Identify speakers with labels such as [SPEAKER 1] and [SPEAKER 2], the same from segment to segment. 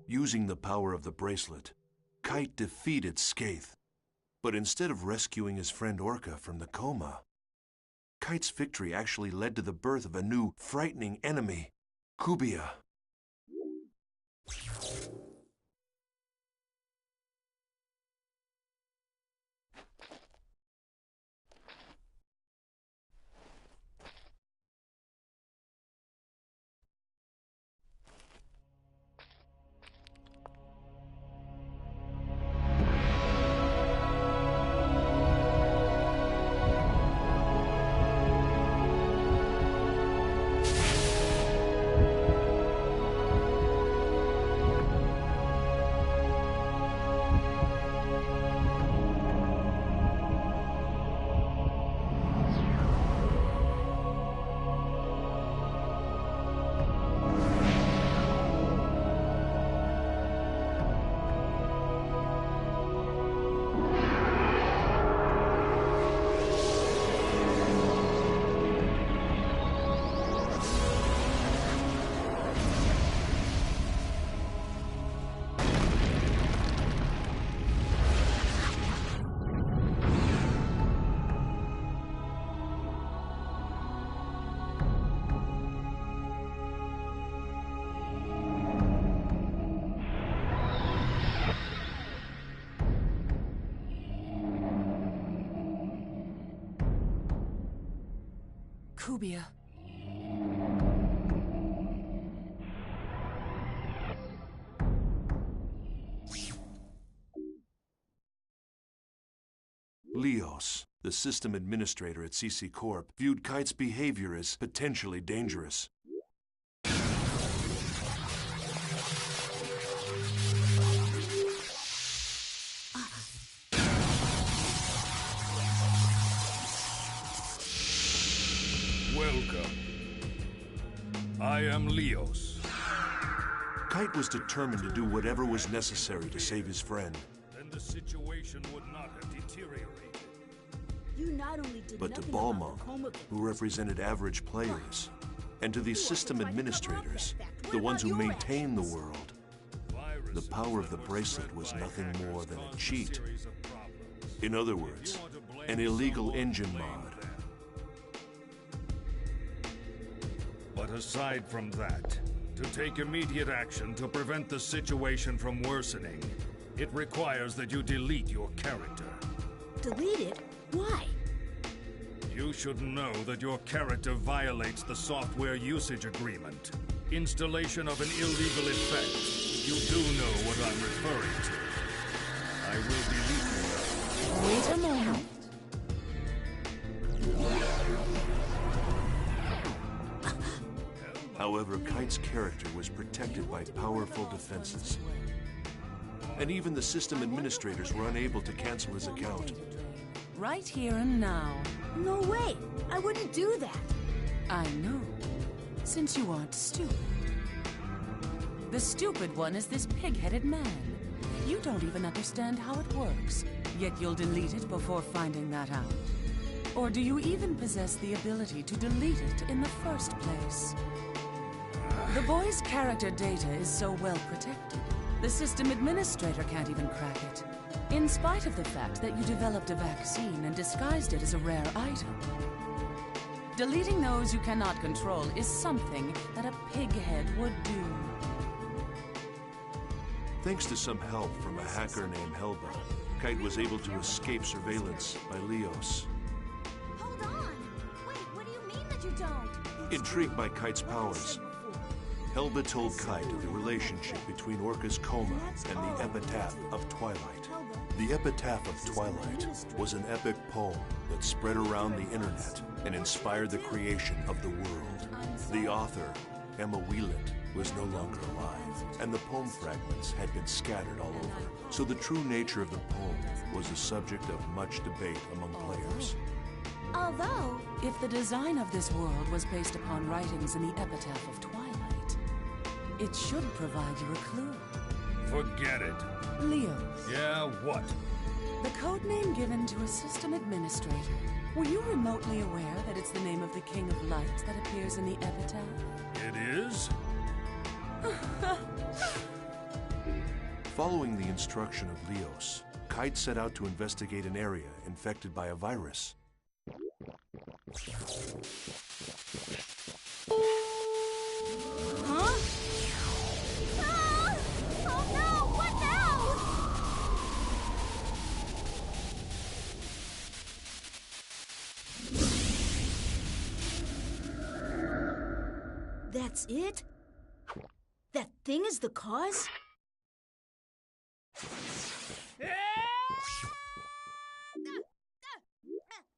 [SPEAKER 1] Using the power of the bracelet, Kite defeated Skaith. But instead of rescuing his friend Orca from the coma, Kite's victory actually led to the birth of a new, frightening enemy, Kubia.
[SPEAKER 2] Kubia.
[SPEAKER 1] Leos, the system administrator at CC Corp, viewed Kite's behavior as potentially dangerous.
[SPEAKER 3] Welcome. I am Leos.
[SPEAKER 1] Kite was determined to do whatever was necessary to save his friend.
[SPEAKER 3] Then the situation would not have deteriorated.
[SPEAKER 4] You not only did
[SPEAKER 1] But to
[SPEAKER 4] nothing about
[SPEAKER 1] Balmung,
[SPEAKER 4] the coma,
[SPEAKER 1] who represented average players, and to these system administrators, the ones who maintain the world, the power of the bracelet was nothing more than a cheat. In other words, an illegal engine mod.
[SPEAKER 3] But aside from that, to take immediate action to prevent the situation from worsening, it requires that you delete your character.
[SPEAKER 4] delete it? Why?
[SPEAKER 3] You should know that your character violates the software usage agreement. Installation of an illegal effect. You do know what I'm referring to. I will delete you.
[SPEAKER 2] Wait a moment.
[SPEAKER 1] However, Kite's character was protected by powerful defenses. And even the system administrators were unable to cancel his account.
[SPEAKER 2] Right here and now.
[SPEAKER 4] No way! I wouldn't do that!
[SPEAKER 2] I know. Since you aren't stupid. The stupid one is this pig-headed man. You don't even understand how it works, yet you'll delete it before finding that out. Or do you even possess the ability to delete it in the first place? The boy's character data is so well protected, the system administrator can't even crack it. In spite of the fact that you developed a vaccine and disguised it as a rare item. Deleting those you cannot control is something that a pighead would do.
[SPEAKER 1] Thanks to some help from a hacker named Helba, Kite was able to escape surveillance by Leos.
[SPEAKER 4] Hold on! Wait, what do you mean that you don't?
[SPEAKER 1] Intrigued by Kite's powers, Helba told Kite of the relationship between Orca's coma and the Epitaph of Twilight. The Epitaph of Twilight was an epic poem that spread around the internet and inspired the creation of the world. The author, Emma Wieland, was no longer alive, and the poem fragments had been scattered all over. So the true nature of the poem was the subject of much debate among players.
[SPEAKER 4] Although,
[SPEAKER 2] If the design of this world was based upon writings in the Epitaph of Twilight, it should provide you a clue.
[SPEAKER 3] Forget it.
[SPEAKER 2] Leo,
[SPEAKER 3] Yeah, what?
[SPEAKER 2] the code name given to a system administrator. Were you remotely aware that it's the name of the King of Light that appears in the Epitaph?
[SPEAKER 3] It is?
[SPEAKER 1] Following the instruction of Leos, Kite set out to investigate an area infected by a virus.
[SPEAKER 2] Huh?
[SPEAKER 4] Ah! Oh no! What now?
[SPEAKER 5] That's it? That thing is the cause?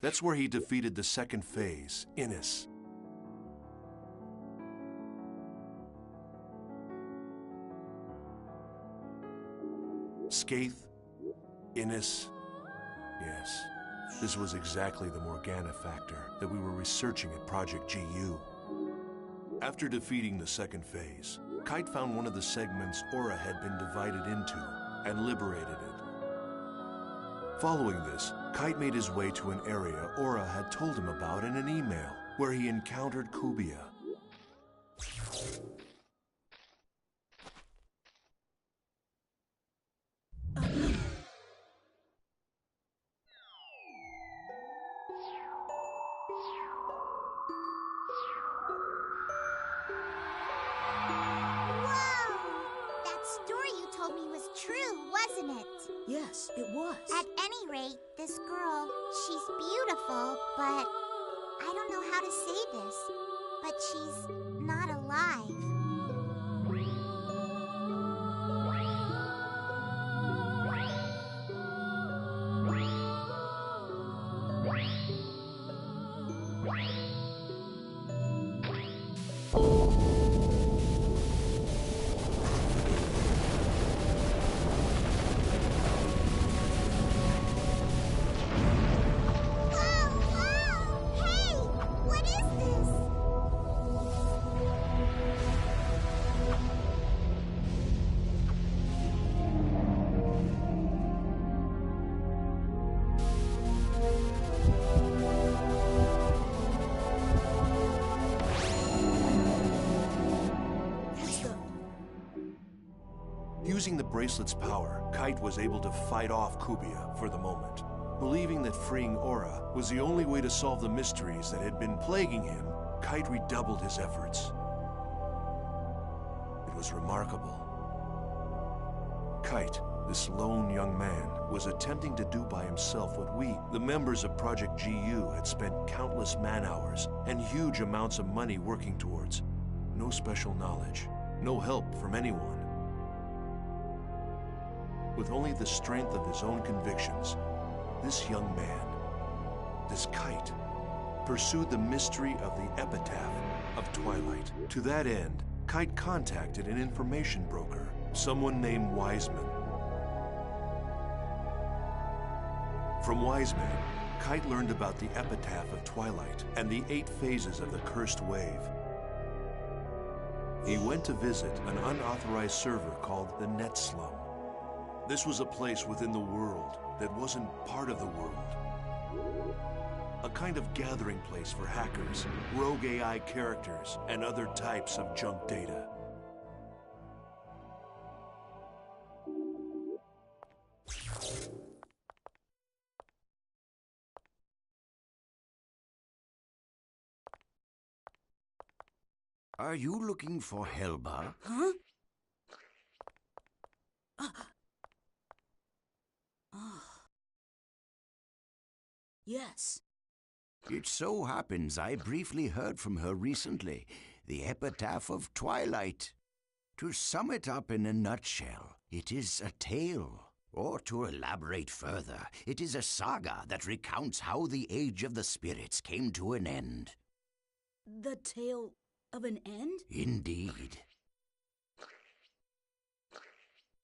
[SPEAKER 1] That's where he defeated the second phase, Innis. Skaith, Innis. Yes, this was exactly the Morgana factor that we were researching at Project GU. After defeating the second phase, Kite found one of the segments Aura had been divided into and liberated it. Following this, Kite made his way to an area Aura had told him about in an email, where he encountered Kubia.
[SPEAKER 5] Yes, it was.
[SPEAKER 4] At any rate, this girl, she's beautiful, but I don't know how to say this, but she's not alive. Using the bracelet's power, Kite was able to fight off Kubia for the moment. Believing that freeing Aura was the only way to solve the mysteries that had been plaguing him, Kite redoubled his efforts. It was remarkable. Kite, this lone young man, was attempting to do by himself what we, the members of Project GU, had spent countless man-hours and huge amounts of money working towards. No special knowledge, no help from anyone. With only the strength of his own convictions, this young man, this Kite, pursued the mystery of the epitaph of Twilight. To that end, Kite contacted an information broker, someone named Wiseman. From Wiseman, Kite learned about the epitaph of Twilight and the 8 phases of the Cursed Wave. He went to visit an unauthorized server called the Net Slum. This was a place within the world that wasn't part of the world. A kind of gathering place for hackers, rogue AI characters, and other types of junk data.
[SPEAKER 6] Are you looking for Helba?
[SPEAKER 5] Huh? Yes.
[SPEAKER 6] It so happens I briefly heard from her recently, the epitaph of Twilight. To sum it up in a nutshell, it is a tale. Or to elaborate further, it is a saga that recounts how the Age of the Spirits came to an end.
[SPEAKER 5] The tale of an end?
[SPEAKER 6] Indeed.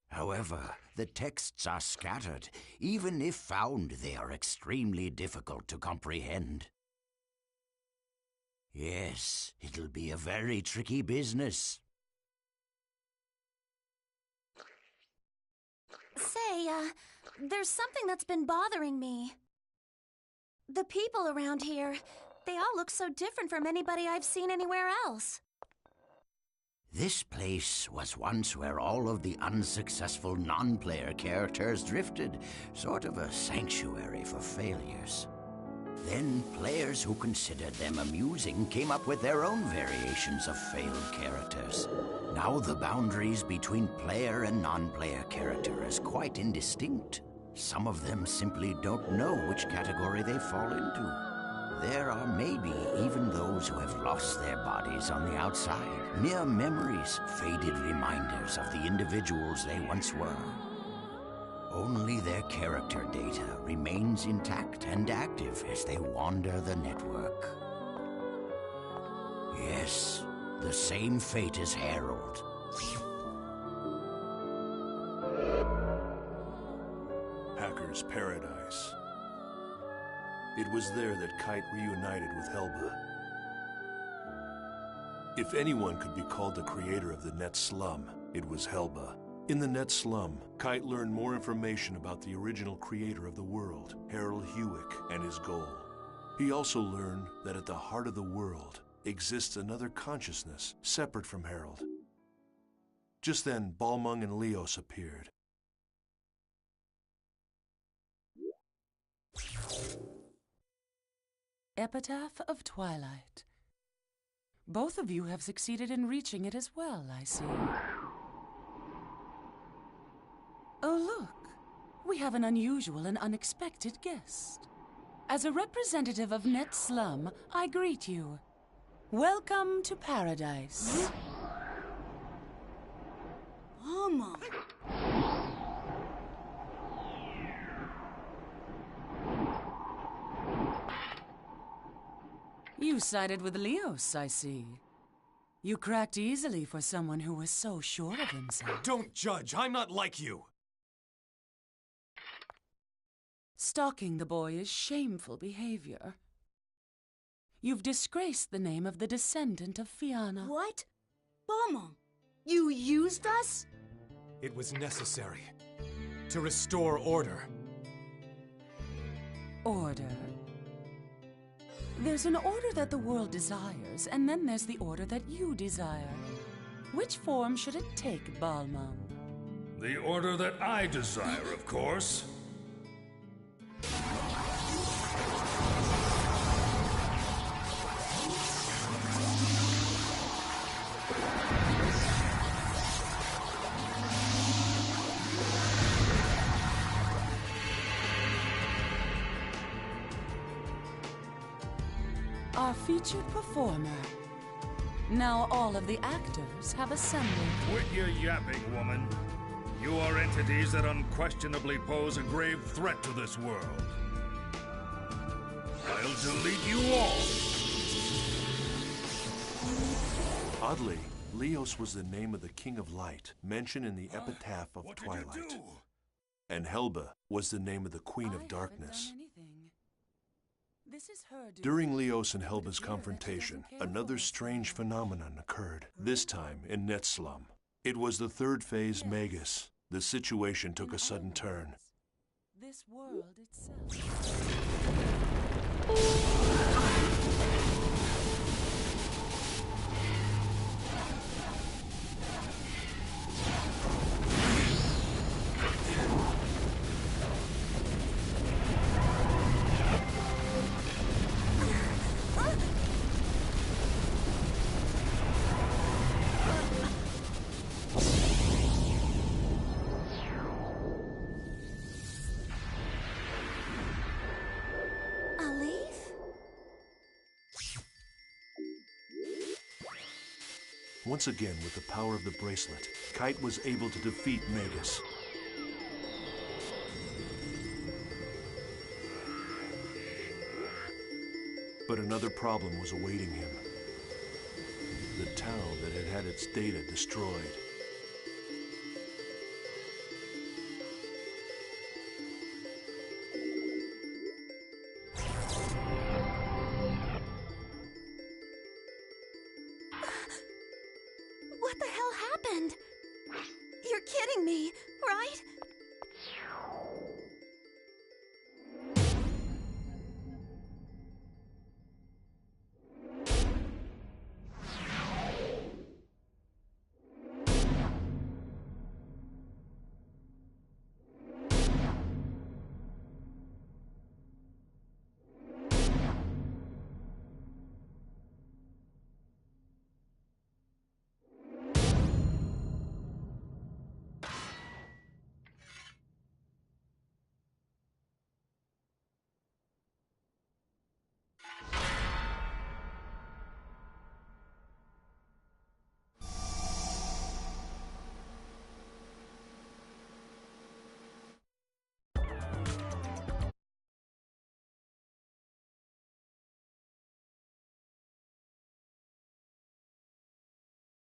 [SPEAKER 6] However, the texts are scattered. Even if found, they are extremely difficult to comprehend. Yes, it'll be a very tricky business.
[SPEAKER 4] Say, there's something that's been bothering me. The people around here, they all look so different from anybody I've seen anywhere else.
[SPEAKER 6] This place was once where all of the unsuccessful non-player characters drifted, sort of a sanctuary for failures. Then players who considered them amusing came up with their own variations of failed characters. Now the boundaries between player and non-player character is quite indistinct. Some of them simply don't know which category they fall into. There are maybe even those who have lost their bodies on the outside, mere memories, faded reminders of the individuals they once were. Only their character data remains intact and active as they wander the network. Yes, the same fate as Harold.
[SPEAKER 1] Hacker's Paradise. It was there that Kite reunited with Helba. If anyone could be called the creator of the Net Slum, it was Helba. In the Net Slum, Kite learned more information about the original creator of the world, Harold Hewick, and his goal. He also learned that at the heart of the world exists another consciousness separate from Harold. Just then, Balmung and Leos appeared.
[SPEAKER 2] Epitaph of Twilight. Both of you have succeeded in reaching it as well, I see. Oh, look. We have an unusual and unexpected guest. As a representative of Net Slum, I greet you. Welcome to Paradise.
[SPEAKER 5] Mama.
[SPEAKER 2] You sided with Leos, I see. You cracked easily for someone who was so sure of himself.
[SPEAKER 7] Don't judge. I'm not like you.
[SPEAKER 2] Stalking the boy is shameful behavior. You've disgraced the name of the descendant of Fianna.
[SPEAKER 5] What? Balmung, you used us?
[SPEAKER 7] It was necessary to restore order.
[SPEAKER 2] Order. There's an order that the world desires, and then there's the order that you desire. Which form should it take, Balmung?
[SPEAKER 3] The order that I desire, of course.
[SPEAKER 2] Our featured performer. Now all of the actors have assembled.
[SPEAKER 3] Quit your yapping, woman. You are entities that unquestionably pose a grave threat to this world. I'll delete you all.
[SPEAKER 1] Oddly, Leos was the name of the King of Light, mentioned in the Epitaph of
[SPEAKER 3] What
[SPEAKER 1] Twilight.
[SPEAKER 3] did you do?
[SPEAKER 1] And Helba was the name of the Queen
[SPEAKER 2] I
[SPEAKER 1] of Darkness.
[SPEAKER 2] haven't done anything. This is her doing.
[SPEAKER 1] During Leos and Helba's
[SPEAKER 2] It's a dear that she
[SPEAKER 1] confrontation,
[SPEAKER 2] doesn't care
[SPEAKER 1] another
[SPEAKER 2] for us.
[SPEAKER 1] strange phenomenon occurred, this time in Net Slum. It was the third phase Magus. The situation took
[SPEAKER 2] In
[SPEAKER 1] a sudden
[SPEAKER 2] other
[SPEAKER 1] turn.
[SPEAKER 2] words, this world itself.
[SPEAKER 1] Once again, with the power of the bracelet, Kite was able to defeat Magus. But another problem was awaiting him. The town that had had its data destroyed.
[SPEAKER 8] What the hell happened? You're kidding me, right?